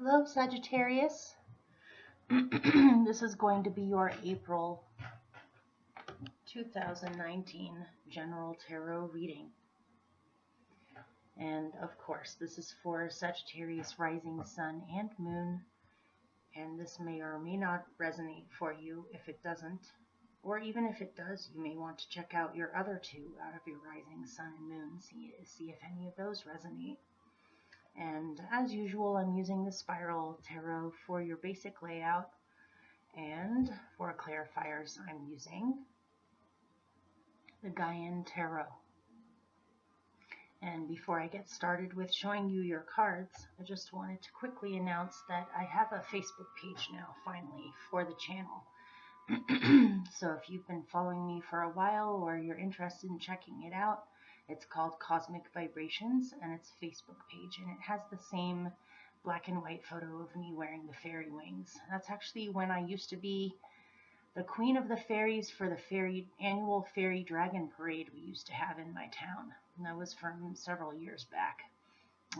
Hello, Sagittarius. This is going to be your April 2019 General Tarot reading. And of course, this is for Sagittarius rising sun and moon. And this may or may not resonate for you. If it doesn't, or even if it does, you may want to check out your other two out of your rising sun and moon. See if any of those resonate. And as usual, I'm using the Spiral Tarot for your basic layout, and for clarifiers I'm using the Gaian Tarot. And before I get started with showing you your cards, I just wanted to quickly announce that I have a Facebook page now, finally, for the channel. So if you've been following me for a while or you're interested in checking it out, it's called Cosmic Vibrations, and it's a Facebook page, and it has the same black and white photo of me wearing the fairy wings. That's actually when I used to be the queen of the fairies for the annual fairy dragon parade we used to have in my town. And that was from several years back.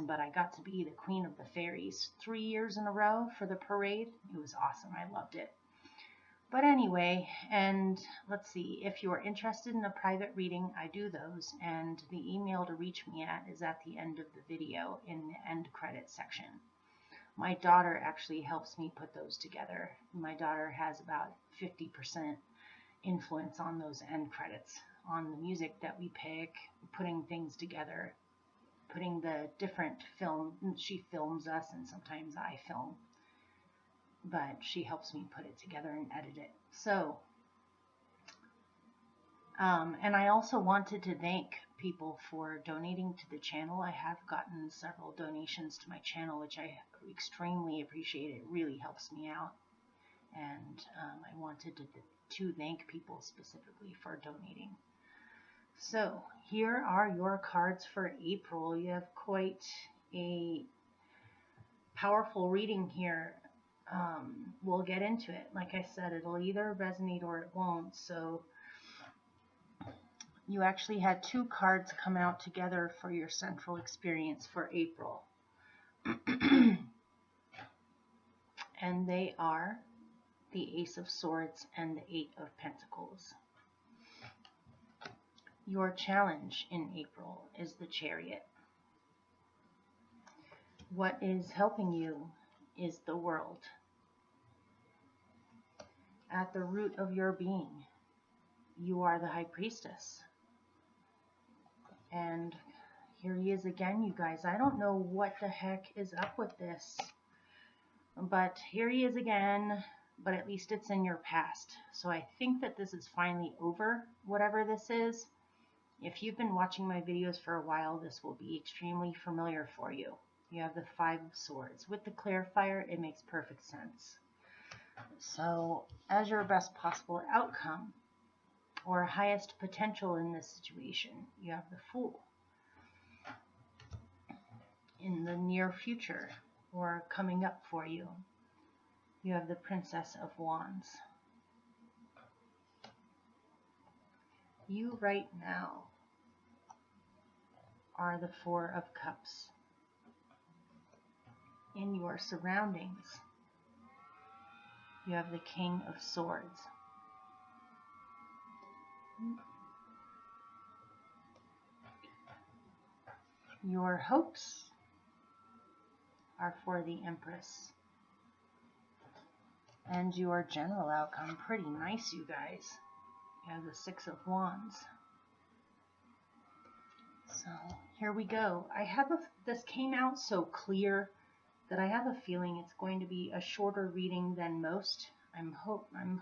But I got to be the queen of the fairies 3 years in a row for the parade. It was awesome. I loved it. But anyway, and let's see, if you're interested in a private reading, I do those, and the email to reach me at is at the end of the video in the end credit section. My daughter actually helps me put those together. My daughter has about 50% influence on those end credits, on the music that we pick, putting things together, putting the different film. She films us, and sometimes I film. But she helps me put it together and edit it. So, and I also wanted to thank people for donating to the channel. I have gotten several donations to my channel, which I extremely appreciate. It really helps me out. And I wanted to thank people specifically for donating. So, here are your cards for April. You have quite a powerful reading here. We'll get into it. Like I said, it'll either resonate or it won't. So you actually had two cards come out together for your central experience for April. And they are the Ace of Swords and the Eight of Pentacles. Your challenge in April is the Chariot. What is helping you is the world. At the root of your being, you are the High Priestess. And here he is again, you guys. I don't know what the heck is up with this, but here he is again, but at least it's in your past. So I think that this is finally over, whatever this is. If you've been watching my videos for a while, this will be extremely familiar for you. You have the Five of Swords. With the clarifier, it makes perfect sense. So, as your best possible outcome, or highest potential in this situation, you have the Fool. In the near future, or coming up for you, you have the Princess of Wands. You right now are the Four of Cups. In your surroundings, you have the King of Swords. Your hopes are for the Empress. And your general outcome, pretty nice, you guys. You have the Six of Wands. So, here we go. This came out so clear that I have a feeling it's going to be a shorter reading than most. I'm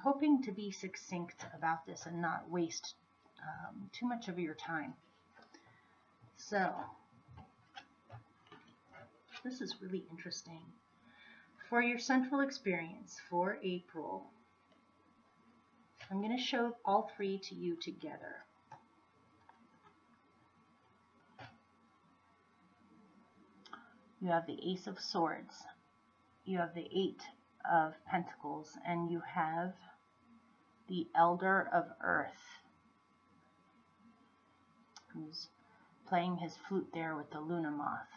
hoping to be succinct about this and not waste too much of your time. So, this is really interesting. For your central experience for April, I'm going to show all three to you together. You have the Ace of Swords, you have the Eight of Pentacles, and you have the Elder of Earth, who's playing his flute there with the Luna Moth.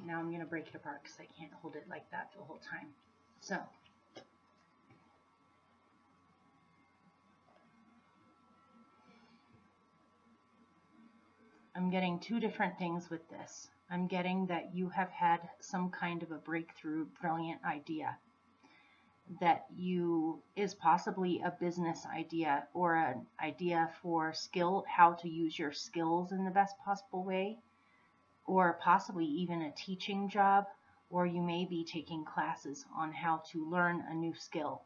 Now I'm going to break it apart because I can't hold it like that the whole time. So, I'm getting two different things with this. I'm getting that you have had some kind of a breakthrough, brilliant idea that is possibly a business idea or an idea for how to use your skills in the best possible way, or possibly even a teaching job, or you may be taking classes on how to learn a new skill.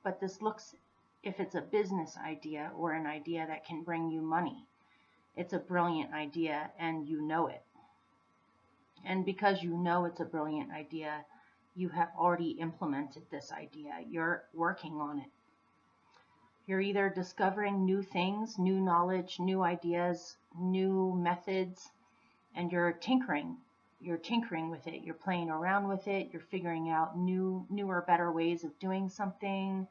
But this looks, if it's a business idea or an idea that can bring you money, it's a brilliant idea and you know it. And because you know it's a brilliant idea, you have already implemented this idea. You're working on it. You're either discovering new things, new knowledge, new ideas, new methods, and you're tinkering. You're tinkering with it. You're playing around with it. You're figuring out newer, better ways of doing something.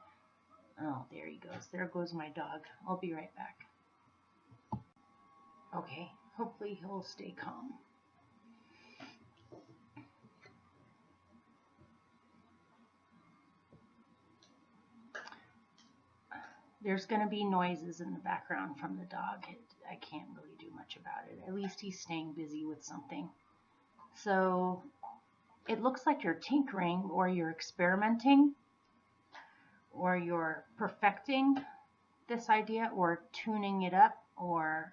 Oh, there he goes. There goes my dog. I'll be right back. Okay, hopefully he'll stay calm. There's going to be noises in the background from the dog. I can't really do much about it. At least he's staying busy with something. So it looks like you're tinkering, or you're experimenting, or you're perfecting this idea, or tuning it up, or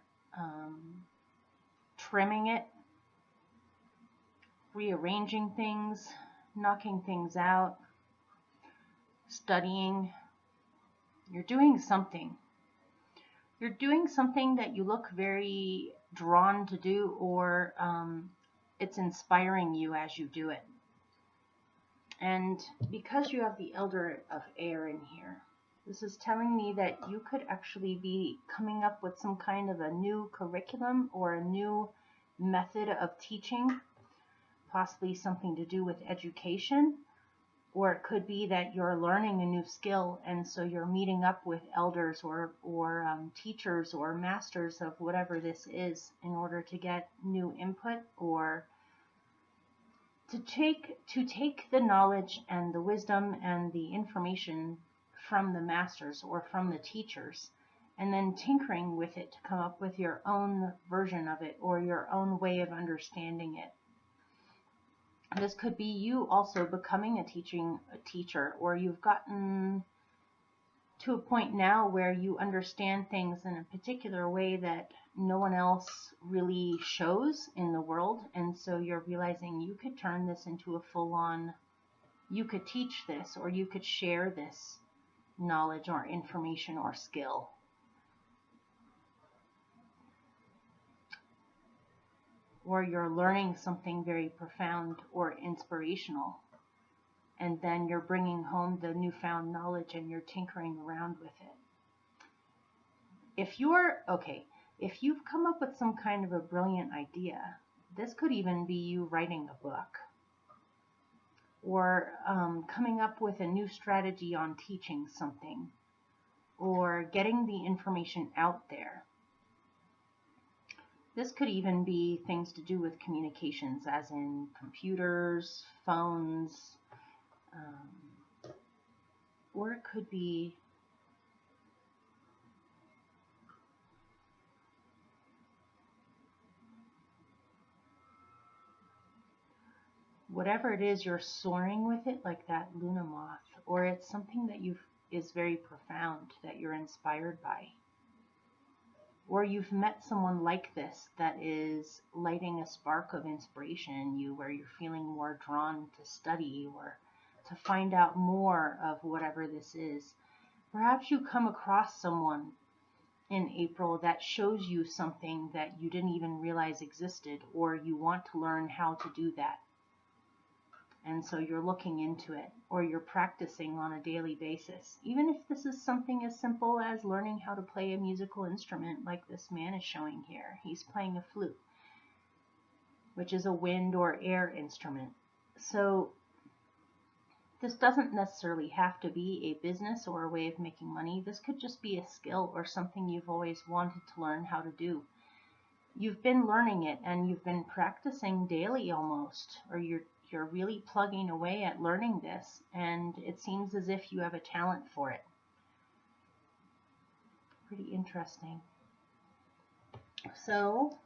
trimming it, rearranging things, knocking things out, studying. You're doing something. You're doing something that you look very drawn to do, or it's inspiring you as you do it. And because you have the Elder of Air in here, this is telling me that you could actually be coming up with some kind of a new curriculum or a new method of teaching, possibly something to do with education. Or it could be that you're learning a new skill, and so you're meeting up with elders or teachers or masters of whatever this is in order to get new input, or to take the knowledge and the wisdom and the information from the masters or from the teachers, and then tinkering with it to come up with your own version of it or your own way of understanding it. This could be you also becoming a teacher, or you've gotten to a point now where you understand things in a particular way that no one else really shows in the world, and so you're realizing you could turn this into a full-on, you could teach this, or you could share this knowledge or information or skill. Or you're learning something very profound or inspirational, and then you're bringing home the newfound knowledge and you're tinkering around with it. If you've come up with some kind of a brilliant idea, this could even be you writing a book, or coming up with a new strategy on teaching something, or getting the information out there. This could even be things to do with communications, as in computers, phones, or it could be whatever it is, you're soaring with it like that Luna moth, or it's something that is very profound that you're inspired by. Or you've met someone like this that is lighting a spark of inspiration in you, where you're feeling more drawn to study or to find out more of whatever this is. Perhaps you come across someone in April that shows you something that you didn't even realize existed, or you want to learn how to do that. And so you're looking into it, or you're practicing on a daily basis. Even if this is something as simple as learning how to play a musical instrument, like this man is showing here. He's playing a flute, which is a wind or air instrument. So this doesn't necessarily have to be a business or a way of making money. This could just be a skill or something you've always wanted to learn how to do. you've been learning it and you've been practicing daily almost, or you're really plugging away at learning this, and it seems as if you have a talent for it. Pretty interesting. So,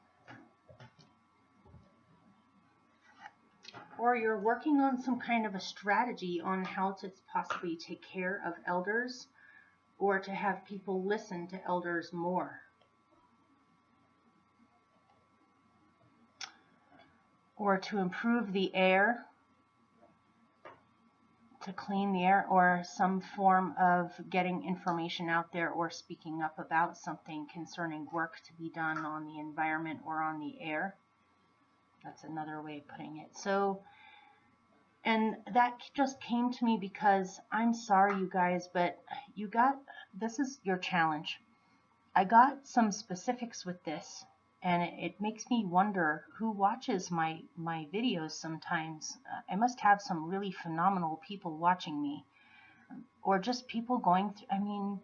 or you're working on some kind of a strategy on how to possibly take care of elders, or to have people listen to elders more. Or to improve the air, to clean the air, or some form of getting information out there or speaking up about something concerning work to be done on the environment or on the air. That's another way of putting it. So, and that just came to me because I'm sorry, you guys, but this is your challenge. I got some specifics with this, and it makes me wonder who watches my videos sometimes. I must have some really phenomenal people watching me, or just people going through,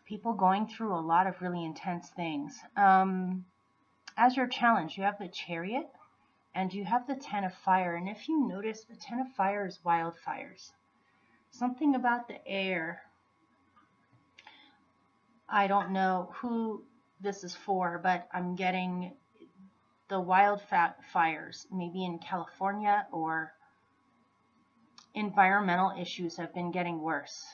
people going through a lot of really intense things. As your challenge, you have the Chariot, and you have the Ten of Fire. And if you notice, the Ten of Fire is wildfires. Something about the air. I don't know who this is for, but I'm getting the wildfires, maybe in California, or environmental issues have been getting worse.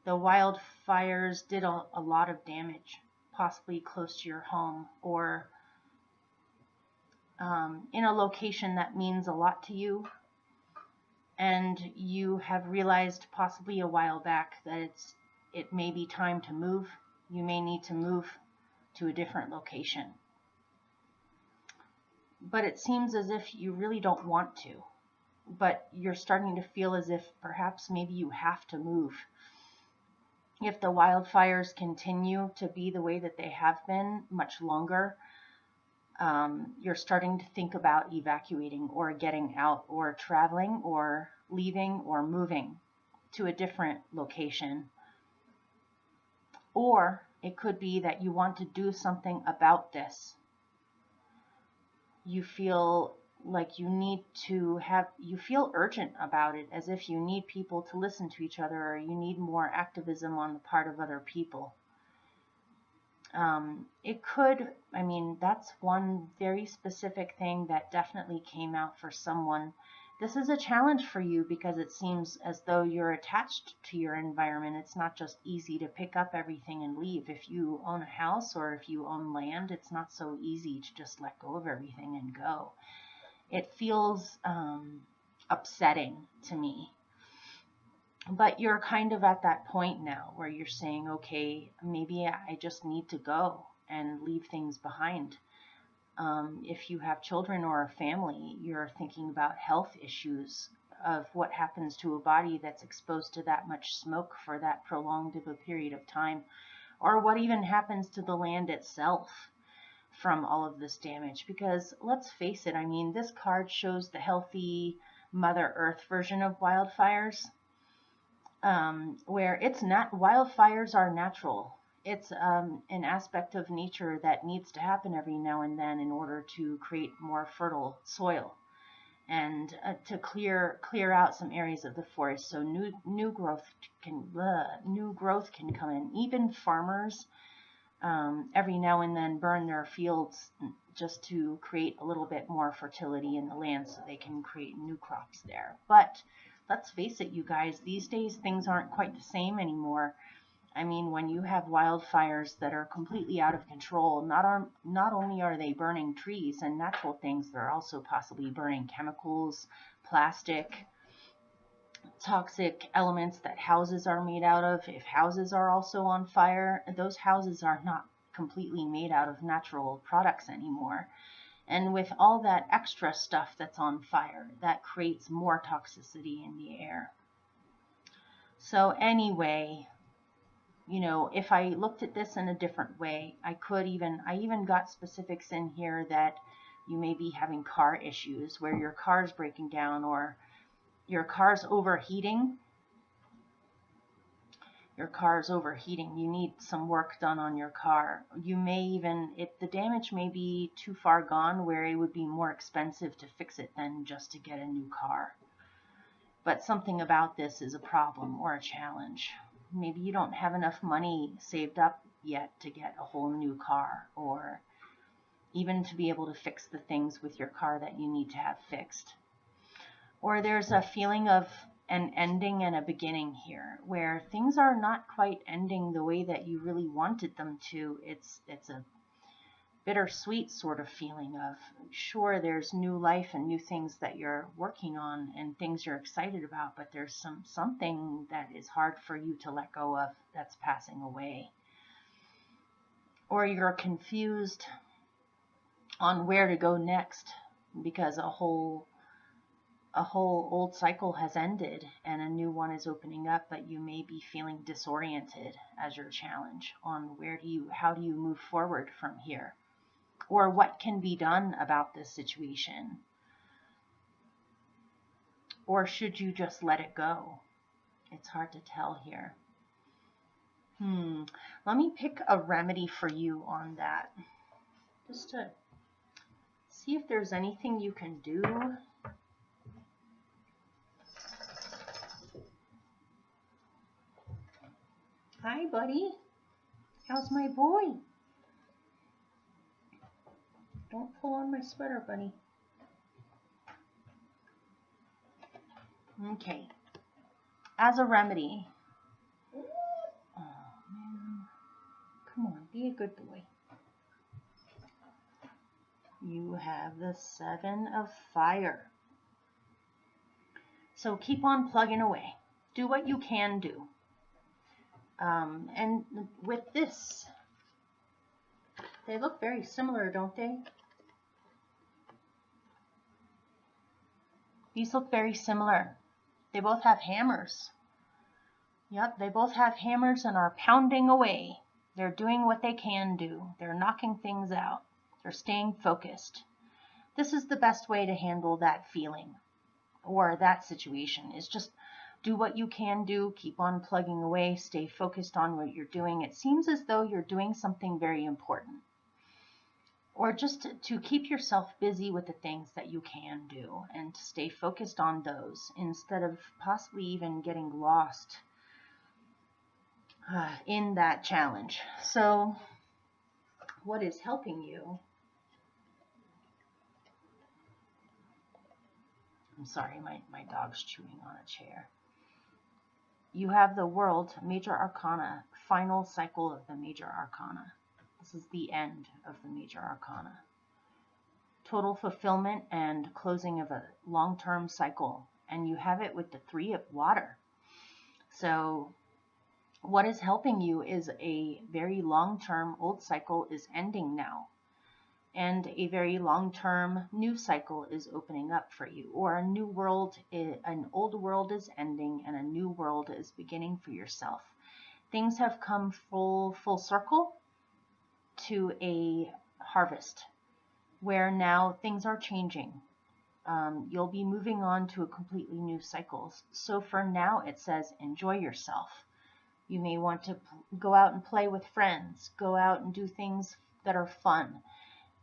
The wildfires did a lot of damage, possibly close to your home, or in a location that means a lot to you, and you have realized possibly a while back that it may be time to move. You may need to move to a different location. But it seems as if you really don't want to, but you're starting to feel as if perhaps maybe you have to move. If the wildfires continue to be the way that they have been much longer, you're starting to think about evacuating or getting out or traveling or leaving or moving to a different location. Or it could be that you want to do something about this. You feel like you feel urgent about it, as if you need people to listen to each other, or you need more activism on the part of other people. That's one very specific thing that definitely came out for someone. This is a challenge for you because it seems as though you're attached to your environment. It's not just easy to pick up everything and leave. If you own a house or if you own land, it's not so easy to just let go of everything and go. It feels upsetting to me. But you're kind of at that point now where you're saying, okay, maybe I just need to go and leave things behind. If you have children or a family, you're thinking about health issues of what happens to a body that's exposed to that much smoke for that prolonged of a period of time, or what even happens to the land itself from all of this damage. Because let's face it, this card shows the healthy Mother Earth version of wildfires. Where wildfires are natural. It's an aspect of nature that needs to happen every now and then in order to create more fertile soil and to clear out some areas of the forest, so new growth can come in. Even farmers every now and then burn their fields just to create a little bit more fertility in the land so they can create new crops there. But let's face it, you guys, these days things aren't quite the same anymore. When you have wildfires that are completely out of control, not only are they burning trees and natural things, they're also possibly burning chemicals, plastic, toxic elements that houses are made out of. If houses are also on fire, those houses are not completely made out of natural products anymore. And with all that extra stuff that's on fire, that creates more toxicity in the air. So anyway, if I looked at this in a different way, I even got specifics in here that you may be having car issues where your car's breaking down or your car's overheating. your car's overheating, you need some work done on your car. You may even, the damage may be too far gone where it would be more expensive to fix it than just to get a new car. But something about this is a problem or a challenge. Maybe you don't have enough money saved up yet to get a whole new car, or even to be able to fix the things with your car that you need to have fixed. Or there's a feeling of an ending and a beginning here, where things are not quite ending the way that you really wanted them to. It's a bittersweet sort of feeling of, sure, there's new life and new things that you're working on and things you're excited about, but there's something that is hard for you to let go of that's passing away. Or you're confused on where to go next because a whole old cycle has ended and a new one is opening up, but you may be feeling disoriented as your challenge on how do you move forward from here, or what can be done about this situation, or should you just let it go? It's hard to tell here. Let me pick a remedy for you on that, just to see if there's anything you can do. Hi, buddy. How's my boy? Don't pull on my sweater, buddy. Okay. As a remedy. Oh, man. Come on, be a good boy. You have the 7 of Fire. So keep on plugging away. Do what you can do. And with this, they look very similar, don't they? These look very similar. They both have hammers. Yep, they both have hammers and are pounding away. They're doing what they can do. They're knocking things out. They're staying focused. This is the best way to handle that feeling or that situation, is just do what you can do, keep on plugging away, stay focused on what you're doing. It seems as though you're doing something very important. Or just to keep yourself busy with the things that you can do and to stay focused on those instead of possibly even getting lost in that challenge. So what is helping you? I'm sorry, my dog's chewing on a chair. You have the World, Major Arcana, final cycle of the Major Arcana. This is the end of the Major Arcana. Total fulfillment and closing of a long-term cycle. And you have it with the 3 of Water. So what is helping you is a very long-term old cycle is ending now. And a very long-term new cycle is opening up for you. Or a new world, an old world is ending and a new world is beginning for yourself. Things have come full circle to a harvest where now things are changing. You'll be moving on to a completely new cycle. So for now, it says enjoy yourself. You may want to go out and play with friends, go out and do things that are fun,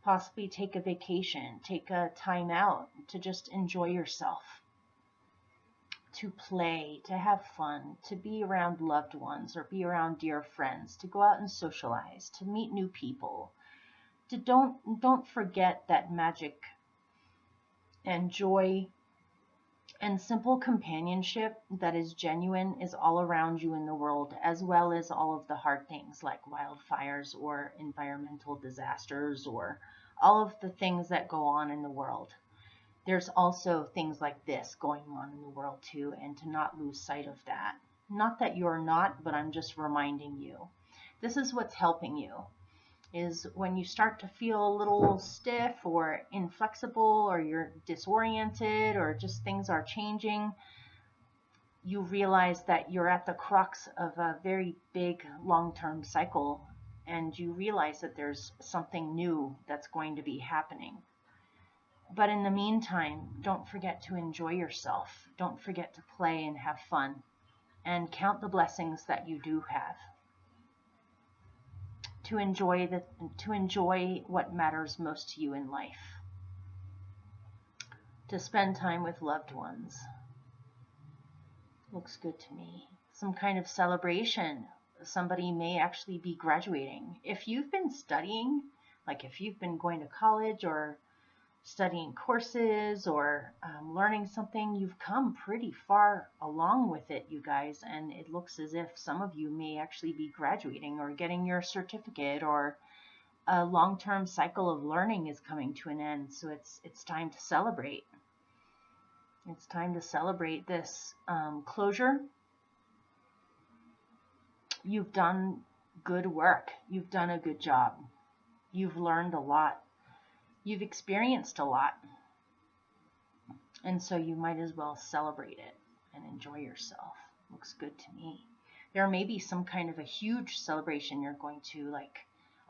possibly take a vacation, take a time out to just enjoy yourself, to play, to have fun, to be around loved ones or be around dear friends, to go out and socialize, to meet new people. To don't forget that magic and joy and simple companionship that is genuine is all around you in the world, as well as all of the hard things like wildfires or environmental disasters or all of the things that go on in the world. There's also things like this going on in the world too, and to not lose sight of that. Not that you're not, but I'm just reminding you. This is what's helping you, is when you start to feel a little stiff or inflexible or you're disoriented or just things are changing, you realize that you're at the crux of a very big long-term cycle, and you realize that there's something new that's going to be happening. But in the meantime, don't forget to enjoy yourself. Don't forget to play and have fun. and count the blessings that you do have. To enjoy what matters most to you in life. To spend time with loved ones. Looks good to me. Some kind of celebration. Somebody may actually be graduating. If you've been studying, like if you've been going to college or studying courses or learning something, you've come pretty far along with it, you guys, and it looks as if some of you may actually be graduating or getting your certificate, or a long-term cycle of learning is coming to an end. So it's time to celebrate. It's time to celebrate this closure. You've done good work. You've done a good job. You've learned a lot. You've experienced a lot. And so you might as well celebrate it and enjoy yourself. Looks good to me. There may be some kind of a huge celebration you're going to, like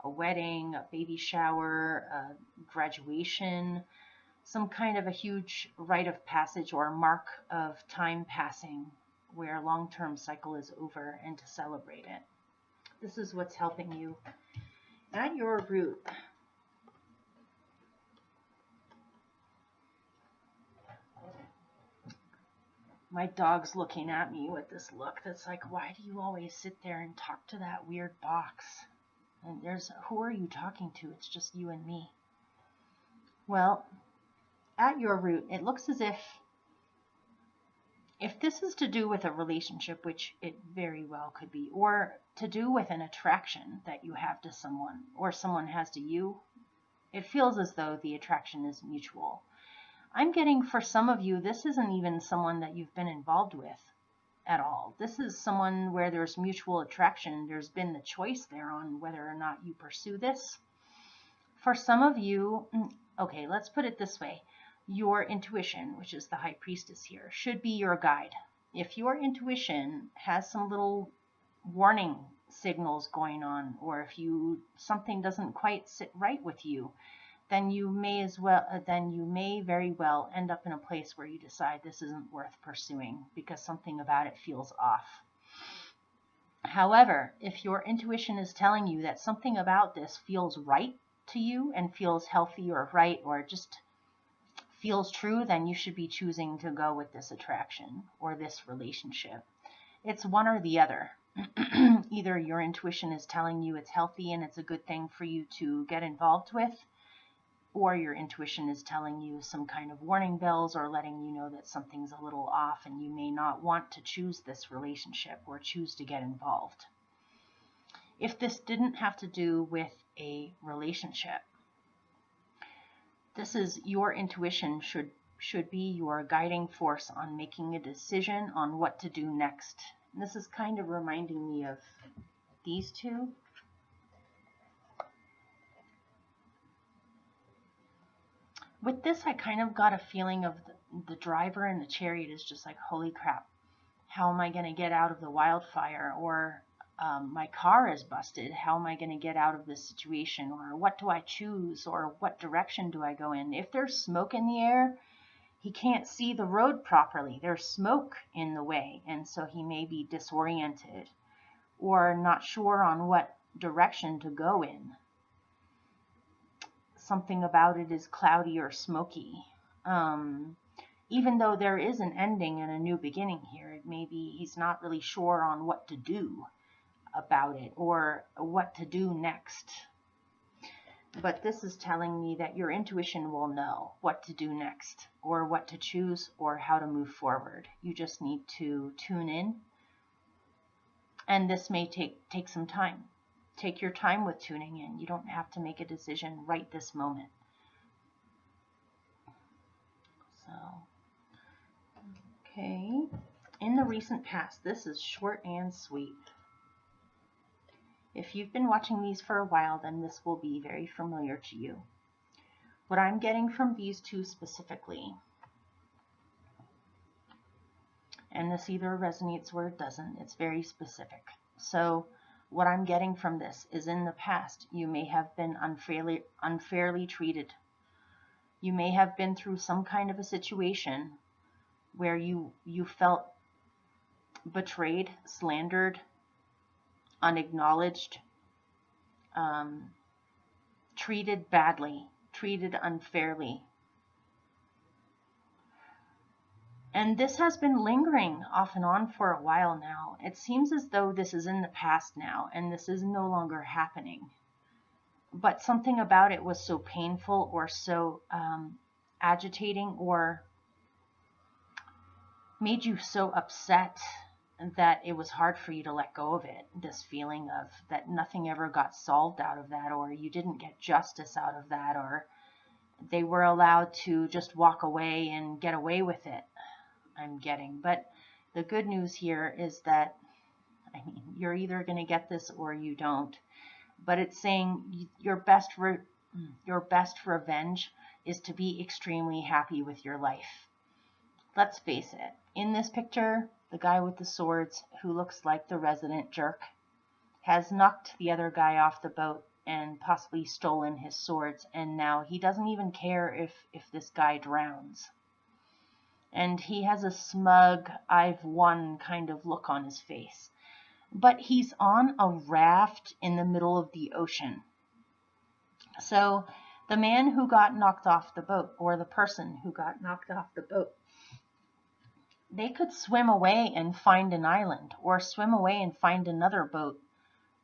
a wedding, a baby shower, a graduation, some kind of a huge rite of passage or mark of time passing where a long-term cycle is over, and to celebrate it. This is what's helping you at your root. My dog's looking at me with this look that's like, why do you always sit there and talk to that weird box? And who are you talking to? It's just you and me. Well, at your root, it looks as if this is to do with a relationship, which it very well could be, or to do with an attraction that you have to someone, or someone has to you, it feels as though the attraction is mutual. I'm getting, for some of you, this isn't even someone that you've been involved with at all. This is someone where there's mutual attraction. There's been the choice there on whether or not you pursue this. For some of you, okay, let's put it this way. Your intuition, which is the High Priestess here, should be your guide. If your intuition has some little warning signals going on, or if something doesn't quite sit right with you, then you may very well end up in a place where you decide this isn't worth pursuing because something about it feels off. However, if your intuition is telling you that something about this feels right to you and feels healthy or right, or just feels true, then you should be choosing to go with this attraction or this relationship. It's one or the other. Either your intuition is telling you it's healthy and it's a good thing for you to get involved with, or your intuition is telling you some kind of warning bells or letting you know that something's a little off and you may not want to choose this relationship or choose to get involved. If this didn't have to do with a relationship, this is your intuition should be your guiding force on making a decision on what to do next. And this is kind of reminding me of these two. With this, I kind of got a feeling of the driver in the chariot is just like, holy crap, how am I going to get out of the wildfire? Or my car is busted. How am I going to get out of this situation? Or what do I choose? Or what direction do I go in? If there's smoke in the air, he can't see the road properly. There's smoke in the way, and so he may be disoriented or not sure on what direction to go in. Something about it is cloudy or smoky. Even though there is an ending and a new beginning here, it may be he's not really sure on what to do about it or what to do next. But this is telling me that your intuition will know what to do next or what to choose or how to move forward. You just need to tune in. And this may take some time. Take your time with tuning in. You don't have to make a decision right this moment. So, okay. In the recent past, this is short and sweet. If you've been watching these for a while, then this will be very familiar to you. What I'm getting from these two specifically, and this either resonates or it doesn't, it's very specific. So what I'm getting from this is, in the past, you may have been unfairly treated. You may have been through some kind of a situation where you felt betrayed, slandered, unacknowledged, treated badly, treated unfairly. And this has been lingering off and on for a while now. It seems as though this is in the past now, and this is no longer happening. But something about it was so painful or so agitating, or made you so upset that it was hard for you to let go of it. This feeling of that nothing ever got solved out of that, or you didn't get justice out of that, or they were allowed to just walk away and get away with it. I'm getting. But the good news here is that, I mean, you're either going to get this or you don't. But it's saying your best revenge is to be extremely happy with your life. Let's face it. In this picture, the guy with the swords, who looks like the resident jerk, has knocked the other guy off the boat and possibly stolen his swords, and now he doesn't even care if this guy drowns. And he has a smug, I've won kind of look on his face. But he's on a raft in the middle of the ocean. So the man who got knocked off the boat, or the person who got knocked off the boat, they could swim away and find an island, or swim away and find another boat,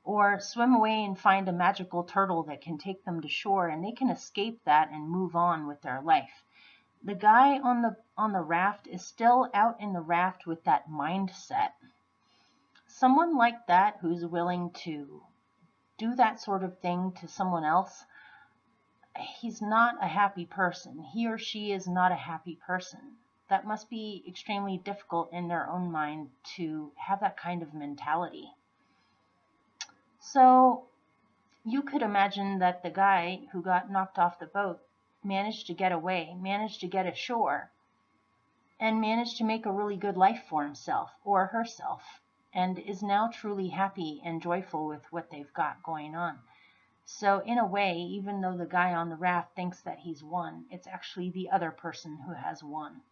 or swim away and find a magical turtle that can take them to shore, and they can escape that and move on with their life. The guy on the raft is still out in the raft with that mindset. Someone like that who's willing to do that sort of thing to someone else, he's not a happy person. He or she is not a happy person. That must be extremely difficult in their own mind to have that kind of mentality. So you could imagine that the guy who got knocked off the boat managed to get away, managed to get ashore, and managed to make a really good life for himself or herself, and is now truly happy and joyful with what they've got going on. So in a way, even though the guy on the raft thinks that he's won, it's actually the other person who has won.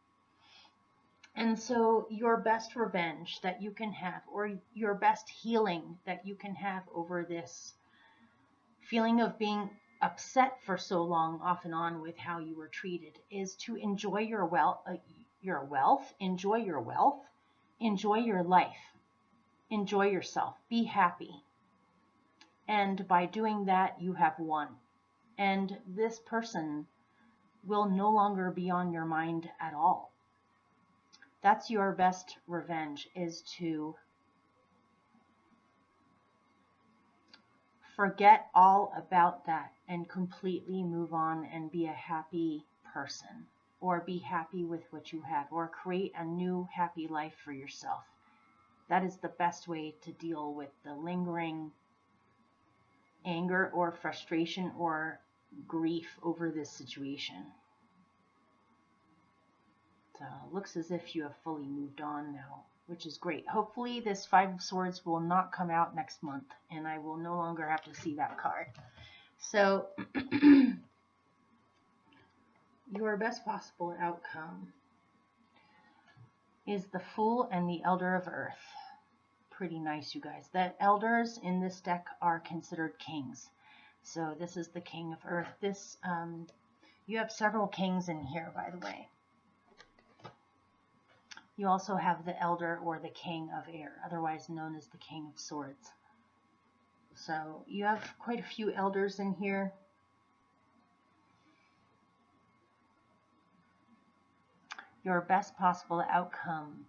And so your best revenge that you can have, or your best healing that you can have over this feeling of being upset for so long off and on with how you were treated, is to enjoy your wealth, enjoy your wealth, enjoy your life, enjoy yourself, be happy. And by doing that, you have won. And this person will no longer be on your mind at all. That's your best revenge, is to forget all about that and completely move on and be a happy person, or be happy with what you have, or create a new happy life for yourself. That is the best way to deal with the lingering anger or frustration or grief over this situation. So it looks as if you have fully moved on now, which is great. Hopefully this Five of Swords will not come out next month, and I will no longer have to see that card. So your best possible outcome is the Fool and the Elder of Earth. Pretty nice, you guys. The elders in this deck are considered kings. So this is the King of Earth. This you have several kings in here, by the way. You also have the Elder, or the King of Air, otherwise known as the King of Swords. So you have quite a few elders in here. Your best possible outcome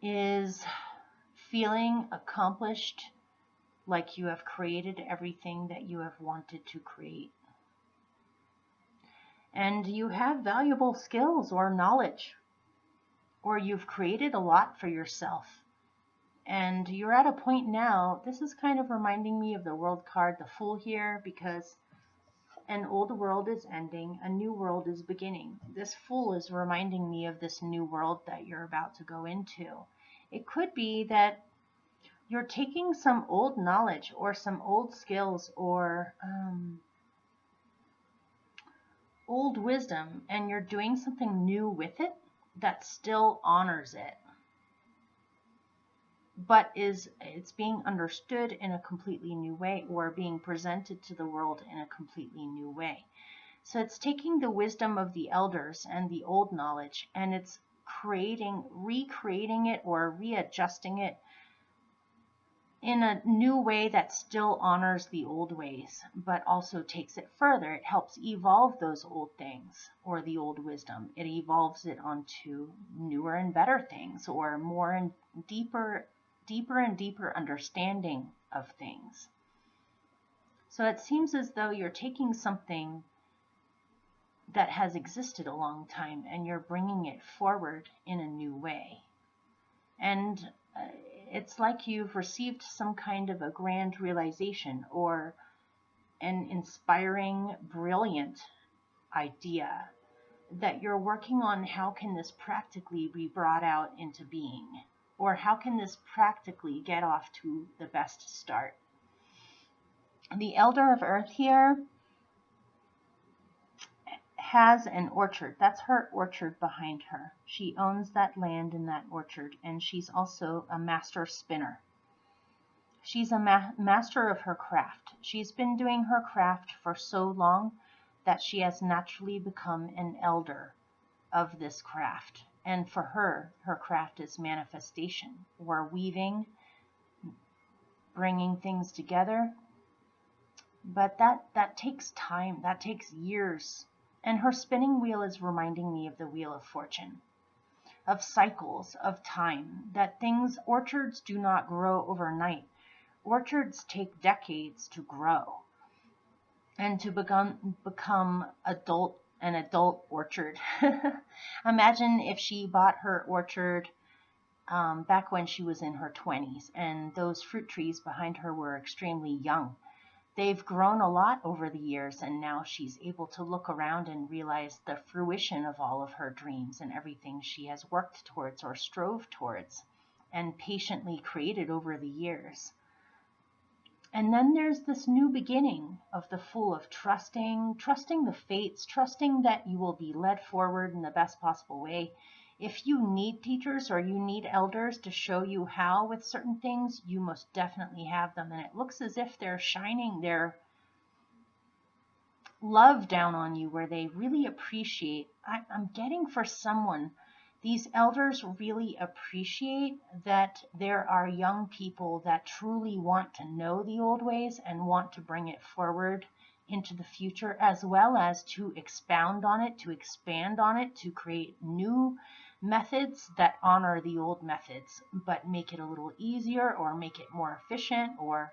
is feeling accomplished, like you have created everything that you have wanted to create. And you have valuable skills or knowledge, or you've created a lot for yourself. And you're at a point now, this is kind of reminding me of the World card, the Fool here, because an old world is ending, a new world is beginning. This Fool is reminding me of this new world that you're about to go into. It could be that you're taking some old knowledge or some old skills, or old wisdom and you're doing something new with it that still honors it, but it's being understood in a completely new way or being presented to the world in a completely new way. So it's taking the wisdom of the elders and the old knowledge, and it's recreating it or readjusting it in a new way that still honors the old ways, but also takes it further. It helps evolve those old things or the old wisdom. It evolves it onto newer and better things, or more and deeper and deeper understanding of things. So it seems as though you're taking something that has existed a long time and you're bringing it forward in a new way. And it's like you've received some kind of a grand realization or an inspiring, brilliant idea that you're working on. How can this practically be brought out into being? Or how can this practically get off to the best start? The Elder of Earth here has an orchard. That's her orchard behind her. She owns that land in that orchard, and she's also a master spinner. She's a master of her craft. She's been doing her craft for so long that she has naturally become an elder of this craft. And for her, her craft is manifestation, or weaving, bringing things together. But that takes time. That takes years. And her spinning wheel is reminding me of the Wheel of Fortune, of cycles, of time, that orchards do not grow overnight. Orchards take decades to grow and to become an adult orchard. Imagine if she bought her orchard back when she was in her 20s, and those fruit trees behind her were extremely young. They've grown a lot over the years, and now she's able to look around and realize the fruition of all of her dreams and everything she has worked towards or strove towards and patiently created over the years. And then there's this new beginning of the Fool, of trusting the fates, trusting that you will be led forward in the best possible way. If you need teachers or you need elders to show you how with certain things, you most definitely have them. And it looks as if they're shining their love down on you, where they really appreciate. I'm getting for someone, these elders really appreciate that there are young people that truly want to know the old ways and want to bring it forward into the future, as well as to expound on it, to expand on it, to create new methods that honor the old methods, but make it a little easier or make it more efficient, or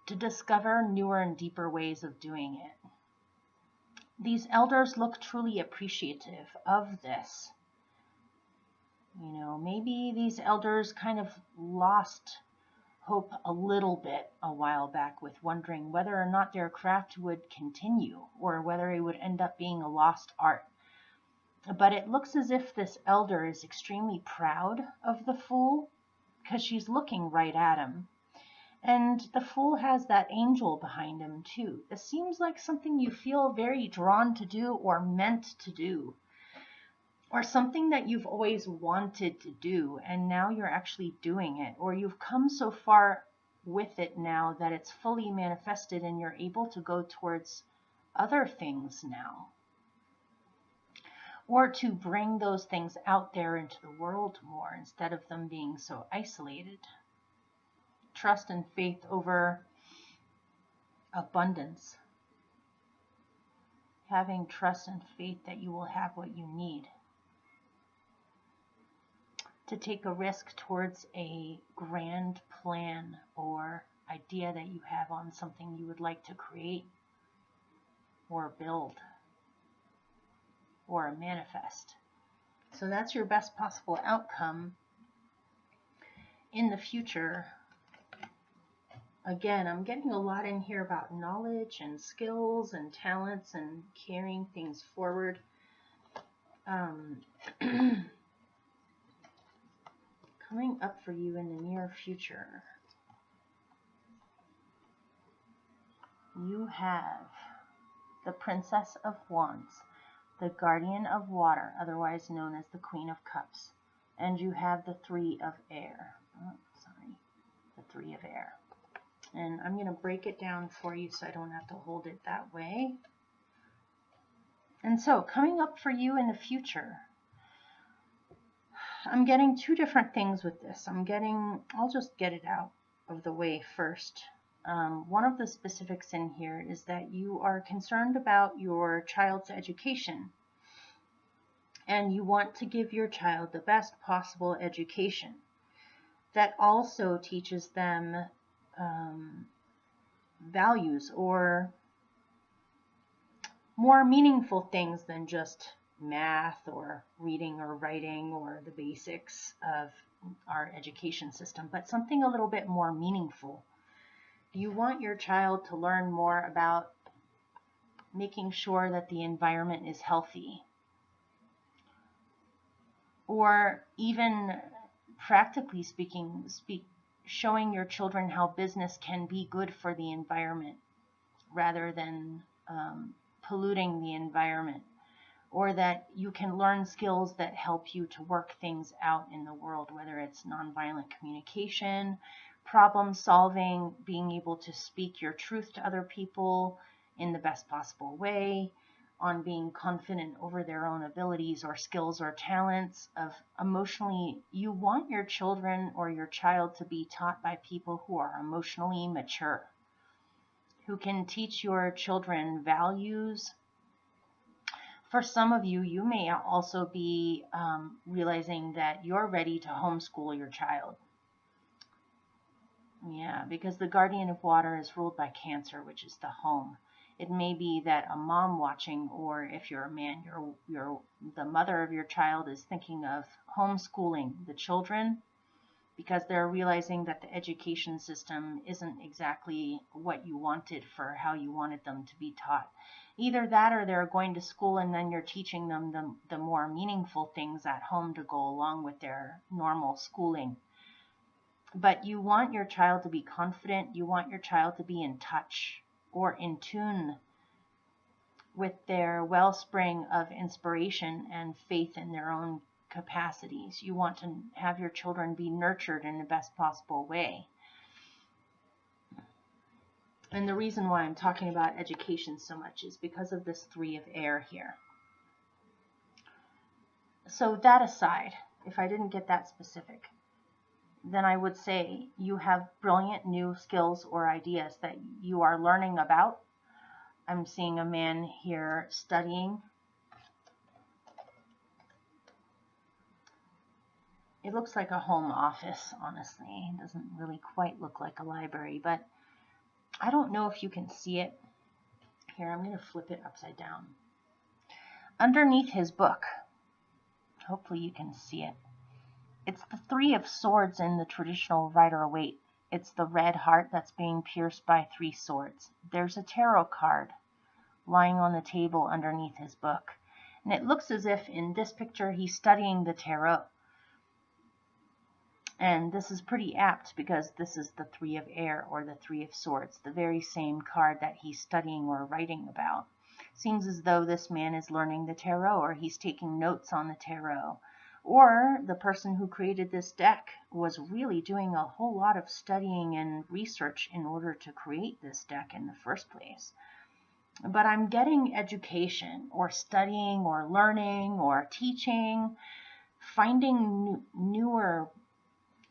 to discover newer and deeper ways of doing it. These elders look truly appreciative of this. You know, maybe these elders kind of lost hope a little bit a while back with wondering whether or not their craft would continue or whether it would end up being a lost art. But it looks as if this elder is extremely proud of the Fool, because she's looking right at him. And the Fool has that angel behind him too. This seems like something you feel very drawn to do or meant to do, or something that you've always wanted to do, and now you're actually doing it, or you've come so far with it now that it's fully manifested and you're able to go towards other things now, or to bring those things out there into the world more instead of them being so isolated. Trust and faith over abundance. Having trust and faith that you will have what you need. To take a risk towards a grand plan or idea that you have on something you would like to create or build or manifest. So that's your best possible outcome in the future. Again, I'm getting a lot in here about knowledge and skills and talents and carrying things forward. Coming up for you in the near future, you have the Princess of Wands. the Guardian of Water, otherwise known as the Queen of Cups, and you have the Three of Air. The Three of Air. And I'm going to break it down for you so I don't have to hold it that way. And so, coming up for you in the future, I'm getting two different things with this. I'll just get it out of the way first. One of the specifics in here is that you are concerned about your child's education, and you want to give your child the best possible education that also teaches them values or more meaningful things than just math or reading or writing or the basics of our education system, but something a little bit more meaningful. You want your child to learn more about making sure that the environment is healthy, or even practically speaking, showing your children how business can be good for the environment rather than polluting the environment, or that you can learn skills that help you to work things out in the world, whether it's nonviolent communication, problem solving, being able to speak your truth to other people in the best possible way, on being confident over their own abilities or skills or talents. You want your children or your child to be taught by people who are emotionally mature, who can teach your children values. For some of you, you may also be realizing that you're ready to homeschool your child. Yeah, because the Guardian of Water is ruled by Cancer, which is the home. It may be that a mom watching, or if you're a man, the mother of your child is thinking of homeschooling the children because they're realizing that the education system isn't exactly what you wanted for how you wanted them to be taught. Either that, or they're going to school and then you're teaching them the more meaningful things at home to go along with their normal schooling. But you want your child to be confident. You want your child to be in touch or in tune with their wellspring of inspiration and faith in their own capacities. You want to have your children be nurtured in the best possible way. And the reason why I'm talking about education so much is because of this Three of Air here. So that aside, if I didn't get that specific, then I would say you have brilliant new skills or ideas that you are learning about. I'm seeing a man here studying. It looks like a home office, honestly. It doesn't really quite look like a library, but I don't know if you can see it. Here, I'm going to flip it upside down. Underneath his book, hopefully you can see it. It's the Three of Swords in the traditional Rider-Waite. It's the red heart that's being pierced by three swords. There's a tarot card lying on the table underneath his book. And it looks as if in this picture he's studying the tarot. And this is pretty apt because this is the Three of Air or the Three of Swords, the very same card that he's studying or writing about. Seems as though this man is learning the tarot, or he's taking notes on the tarot. Or the person who created this deck was really doing a whole lot of studying and research in order to create this deck in the first place. But I'm getting education or studying or learning or teaching, finding newer,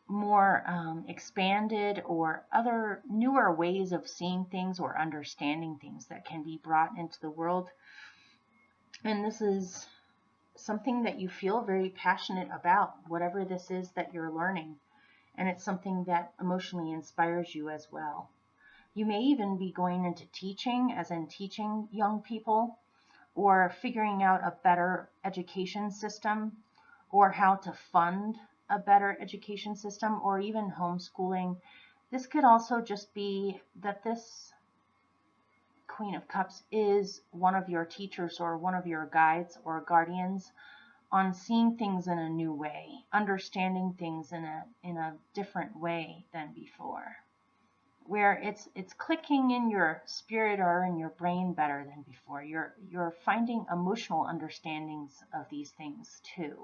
more expanded or other newer ways of seeing things or understanding things that can be brought into the world. And this is something that you feel very passionate about, whatever this is that you're learning. And it's something that emotionally inspires you as well. You may even be going into teaching, as in teaching young people, or figuring out a better education system, or how to fund a better education system, or even homeschooling. This could also just be that this Queen of Cups is one of your teachers or one of your guides or guardians on seeing things in a new way, understanding things in a different way than before, where it's clicking in your spirit or in your brain better than before. You're finding emotional understandings of these things too,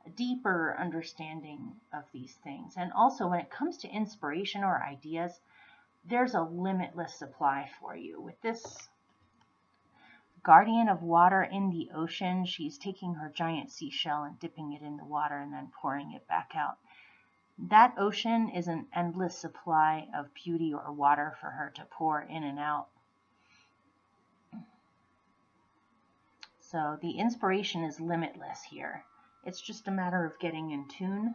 a deeper understanding of these things. And also when it comes to inspiration or ideas, there's a limitless supply for you. With this guardian of water in the ocean, she's taking her giant seashell and dipping it in the water and then pouring it back out. That ocean is an endless supply of beauty or water for her to pour in and out. So the inspiration is limitless here. It's just a matter of getting in tune.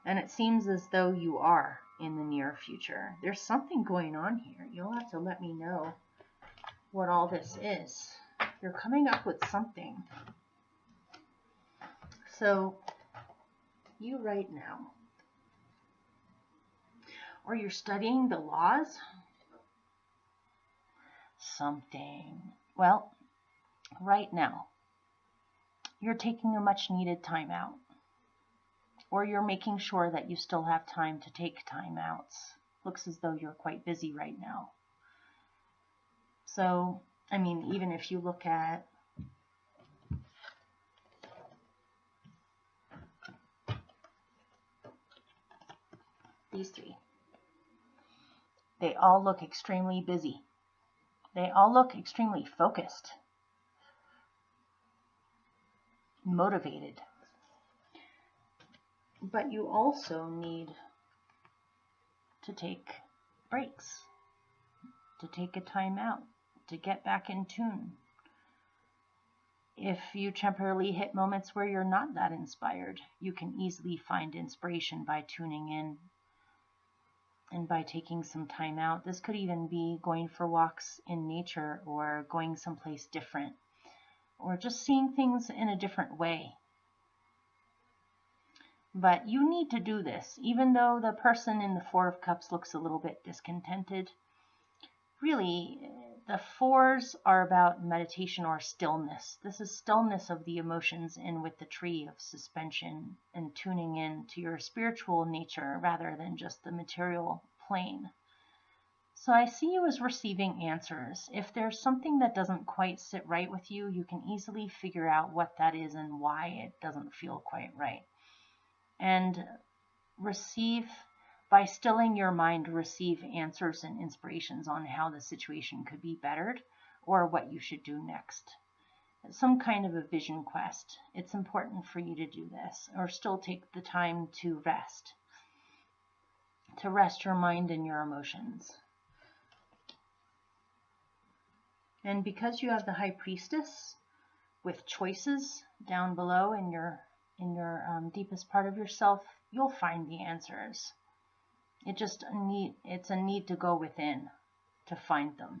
And it seems as though you are in the near future. There's something going on here. You'll have to let me know what all this is. You're coming up with something. So you right now, or you're studying the laws, something. Well, right now, you're taking a much needed time out, or you're making sure that you still have time to take time outs. Looks as though you're quite busy right now. So, I mean, even if you look at these three, they all look extremely busy. They all look extremely focused, motivated. But you also need to take breaks, to take a time out, to get back in tune. If you temporarily hit moments where you're not that inspired, you can easily find inspiration by tuning in and by taking some time out. This could even be going for walks in nature, or going someplace different, or just seeing things in a different way. But you need to do this, even though the person in the Four of Cups looks a little bit discontented. Really, the fours are about meditation or stillness. This is stillness of the emotions, and with the tree of suspension and tuning in to your spiritual nature rather than just the material plane. So I see you as receiving answers. If there's something that doesn't quite sit right with you, you can easily figure out what that is and why it doesn't feel quite right. And receive, by stilling your mind, receive answers and inspirations on how the situation could be bettered or what you should do next. Some kind of a vision quest. It's important for you to do this, or still take the time to rest your mind and your emotions. And because you have the High Priestess with choices down below in your deepest part of yourself, you'll find the answers. It's a need to go within to find them.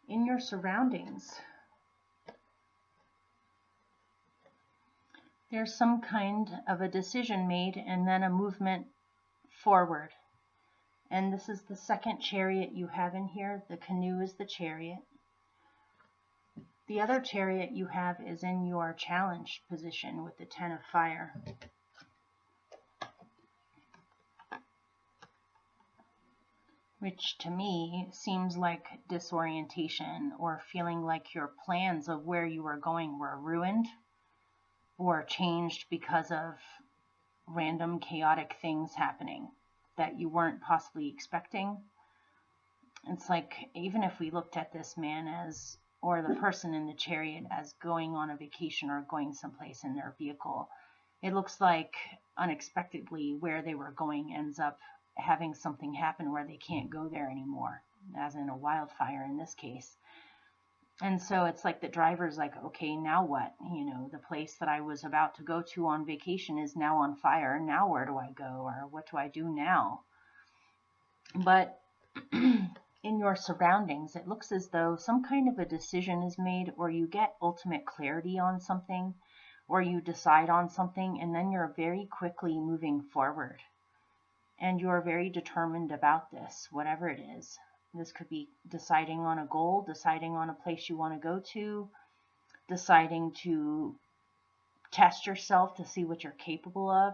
In your surroundings, there's some kind of a decision made and then a movement forward. And this is the second chariot you have in here. The canoe is the chariot. The other chariot you have is in your challenged position with the Ten of Fire. Which to me seems like disorientation, or feeling like your plans of where you were going were ruined or changed because of random chaotic things happening that you weren't possibly expecting. It's like, even if we looked at this man as, or the person in the chariot, as going on a vacation or going someplace in their vehicle, it looks like unexpectedly where they were going ends up having something happen where they can't go there anymore, as in a wildfire in this case. And so it's like the driver's like, okay, now what? You know, the place that I was about to go to on vacation is now on fire. Now where do I go? Or what do I do now? But in your surroundings, it looks as though some kind of a decision is made, or you get ultimate clarity on something, or you decide on something, and then you're very quickly moving forward. And you're very determined about this, whatever it is. This could be deciding on a goal, deciding on a place you want to go to, deciding to test yourself to see what you're capable of.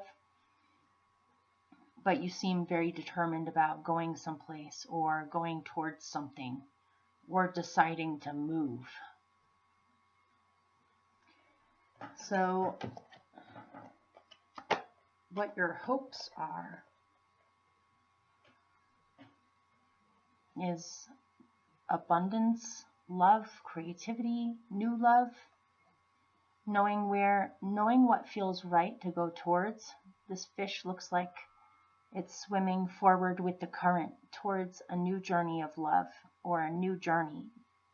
but you seem very determined about going someplace or going towards something or deciding to move. So what your hopes are is abundance, love, creativity, new love, knowing what feels right to go towards. This fish looks like it's swimming forward with the current towards a new journey of love, or a new journey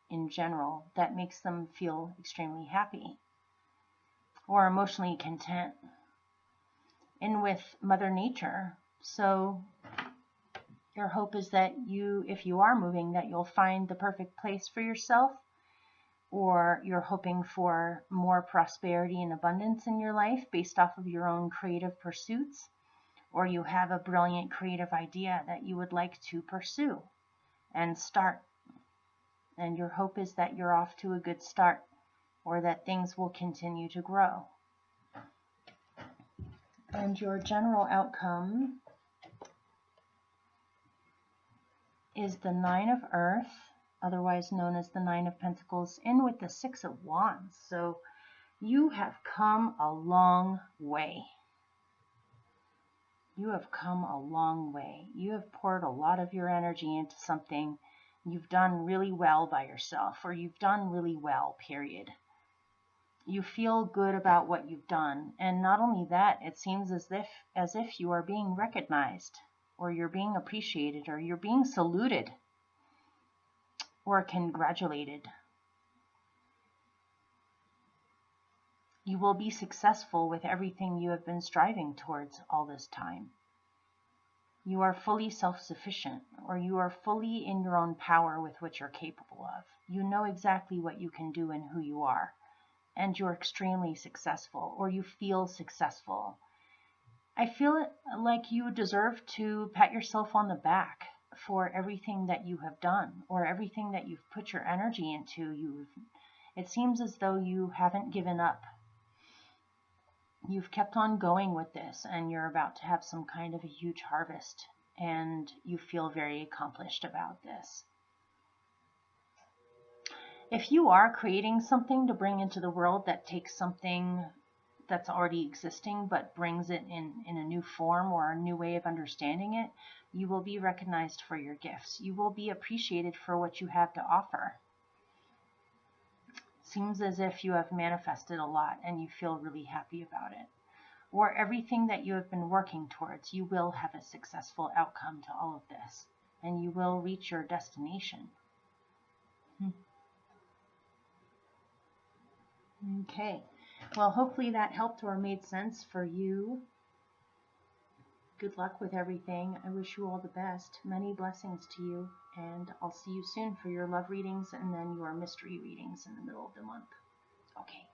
in general that makes them feel extremely happy or emotionally content and with Mother Nature. So your hope is that if you are moving, that you'll find the perfect place for yourself, or you're hoping for more prosperity and abundance in your life based off of your own creative pursuits, or you have a brilliant creative idea that you would like to pursue and start. And your hope is that you're off to a good start, or that things will continue to grow. And your general outcome is the Nine of Earth, otherwise known as the Nine of Pentacles, in with the Six of Wands. So you have come a long way. You have come a long way. You have poured a lot of your energy into something. You've done really well by yourself, or you've done really well, period. You feel good about what you've done. And not only that, it seems as if you are being recognized, or you're being appreciated, or you're being saluted, or congratulated. You will be successful with everything you have been striving towards all this time. You are fully self-sufficient, or you are fully in your own power with what you're capable of. You know exactly what you can do and who you are, and you're extremely successful, or you feel successful. I feel like you deserve to pat yourself on the back for everything that you have done, or everything that you've put your energy into. It seems as though you haven't given up. You've kept on going with this, and you're about to have some kind of a huge harvest, and you feel very accomplished about this. If you are creating something to bring into the world that takes something that's already existing but brings it in a new form or a new way of understanding it, you will be recognized for your gifts. You will be appreciated for what you have to offer. Seems as if you have manifested a lot and you feel really happy about it. Or everything that you have been working towards, you will have a successful outcome to all of this, and you will reach your destination. Okay, well, hopefully that helped or made sense for you. Good luck with everything. I wish you all the best. Many blessings to you, and I'll see you soon for your love readings and then your mystery readings in the middle of the month. Okay.